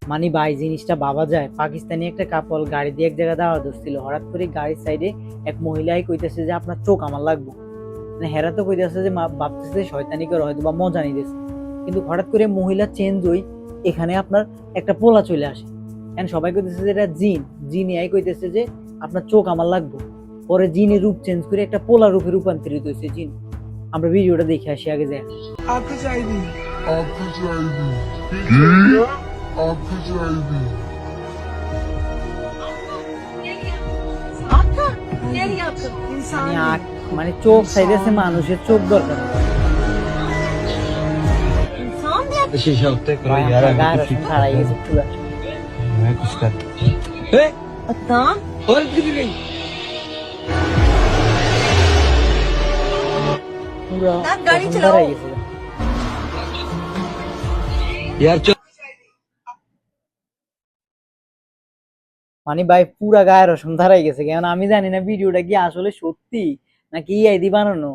মানে ভাই জিনিসটা ভাবা যায়, পাকিস্তানি একটা কাপল গাড়ি দিয়ে এক জায়গায় দাওয়া ধরছিল, হঠাৎ করে গাড়ির সাইডে এক মহিলাই কইতেছে যে আপনার চোখ আমার লাগবে। মানে হেরা তো কইতেছে যে ভাবতেছে যে শয়তানি করে হয়তো বা মজা নিতেছে, কিন্তু হঠাৎ করে মহিলা চেঞ্জ হই এখানে আপনার একটা পোলা চলে আসে। এখন সবাই কইতেছে যে এটা জিন, জিনি আই কইতেছে যে আপনার চোখ আমার লাগবে। পরে জিনের রূপ চেঞ্জ করে একটা পোলা রূপে রূপান্তরিত হয়েছে জিন। আমরা ভিডিওটা দেখে আসি আগে যায়। आपको चाहिए आपको चाहिए आपको चाहिए মানে চোখ চাইতেছে মানুষের চোখ দরকার। शीशा उत्ते करो यार খাড়াই গেছে পুরা। मैं कुछ कर और किधर गई পুরা খাড়াই গেছে। यार মানে ভাই পুরা গায়ের রসুন ধারাই গেছে, কেন আমি জানি না ভিডিওটা কি আসলে সত্যি নাকি ইআইডি বানানো।